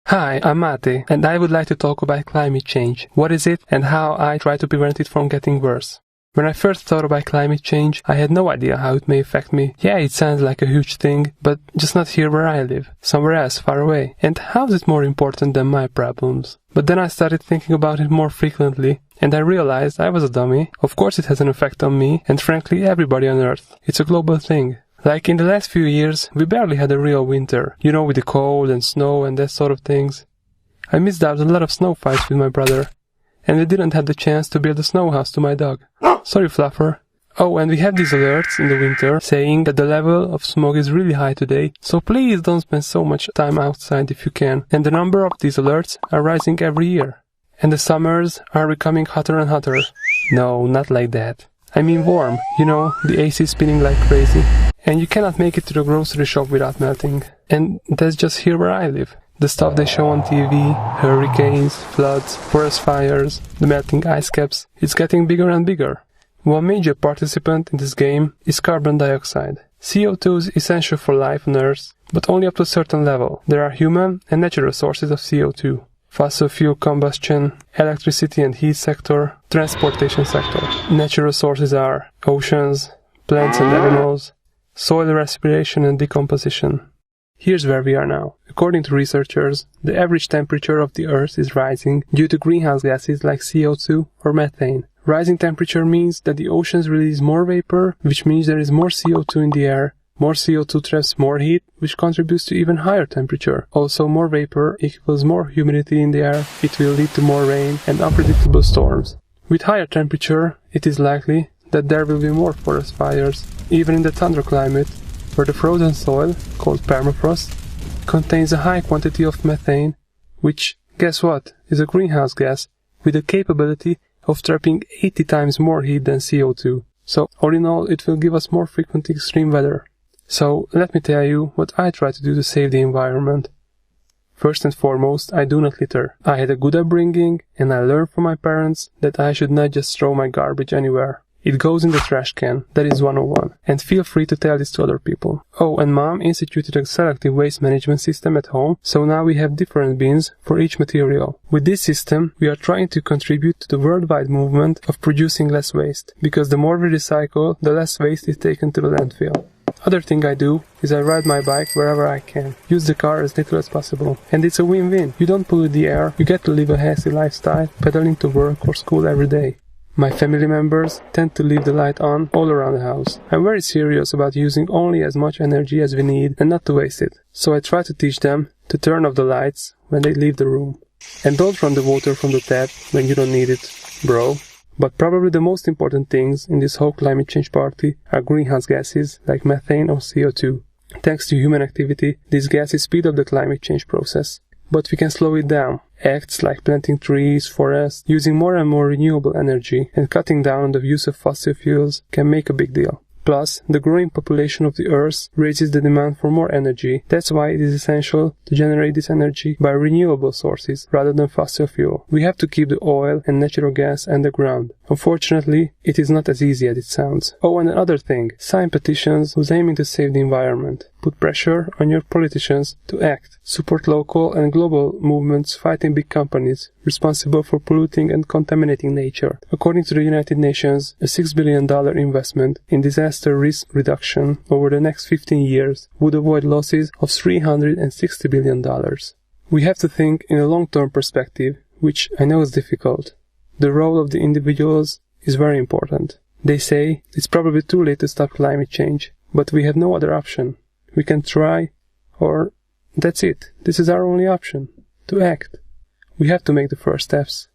Hi, I'm Mate, and I would like to talk about climate change. What is it, and how I try to prevent it from getting worse. When I first thought about climate change, I had no idea how it may affect me. Yeah, it sounds like a huge thing, but just not here where I live, somewhere else far away. And how is it more important than my problems? But then I started thinking about it more frequently, and I realized I was a dummy. Of course it has an effect on me, and frankly everybody on Earth. It's a global thing. Like in the last few years, we barely had a real winter, with the cold and snow and that sort of things. I missed out a lot of snow fights with my brother, and we didn't have the chance to build a snow house to my dog. Sorry, Fluffer. Oh, and we have these alerts in the winter saying that the level of smog is really high today, so please don't spend so much time outside if you can. And the number of these alerts are rising every year. And the summers are becoming hotter and hotter. No, not like that. I mean warm, the AC spinning like crazy. And you cannot make it to the grocery shop without melting. And that's just here where I live. The stuff they show on TV, hurricanes, floods, forest fires, the melting ice caps, it's getting bigger and bigger. One major participant in this game is carbon dioxide. CO2 is essential for life on Earth, but only up to a certain level. There are human and natural sources of CO2. Fossil fuel combustion, electricity and heat sector, transportation sector. Natural sources are oceans, plants and animals, soil respiration and decomposition. Here's where we are now. According to researchers, the average temperature of the Earth is rising due to greenhouse gases like CO2 or methane. Rising temperature means that the oceans release more vapor, which means there is more CO2 in the air. More CO2 traps more heat, which contributes to even higher temperature. Also, more vapor equals more humidity in the air. It will lead to more rain and unpredictable storms. With higher temperature, it is likely that there will be more forest fires, even in the tundra climate, where the frozen soil, called permafrost, contains a high quantity of methane, which, guess what, is a greenhouse gas with the capability of trapping 80 times more heat than CO2. So, all in all, it will give us more frequent extreme weather. So, let me tell you what I try to do to save the environment. First and foremost, I do not litter. I had a good upbringing, and I learned from my parents that I should not just throw my garbage anywhere. It goes in the trash can. That is 101. And feel free to tell this to other people. Oh, and Mom instituted a selective waste management system at home, so now we have different bins for each material. With this system, we are trying to contribute to the worldwide movement of producing less waste, because the more we recycle, the less waste is taken to the landfill. Other thing I do is I ride my bike wherever I can. Use the car as little as possible. And it's a win-win. You don't pollute the air, you get to live a healthy lifestyle, pedaling to work or school every day. My family members tend to leave the light on all around the house. I'm very serious about using only as much energy as we need and not to waste it. So I try to teach them to turn off the lights when they leave the room. And don't run the water from the tap when you don't need it, bro. But probably the most important things in this whole climate change party are greenhouse gases like methane or CO2. Thanks to human activity, these gases speed up the climate change process. But we can slow it down. Acts like planting trees, forests, using more and more renewable energy, and cutting down the use of fossil fuels can make a big deal. Plus, the growing population of the Earth raises the demand for more energy. That's why it is essential to generate this energy by renewable sources rather than fossil fuel. We have to keep the oil and natural gas underground. Unfortunately, it is not as easy as it sounds. Oh, and another thing, sign petitions who's aiming to save the environment. Put pressure on your politicians to act. Support local and global movements fighting big companies responsible for polluting and contaminating nature. According to the United Nations, a $6 billion investment in disaster risk reduction over the next 15 years would avoid losses of $360 billion. We have to think in a long-term perspective, which I know is difficult. The role of the individuals is very important. They say it's probably too late to stop climate change, but we have no other option. We can try, or that's it. This is our only option. To act. We have to make the first steps.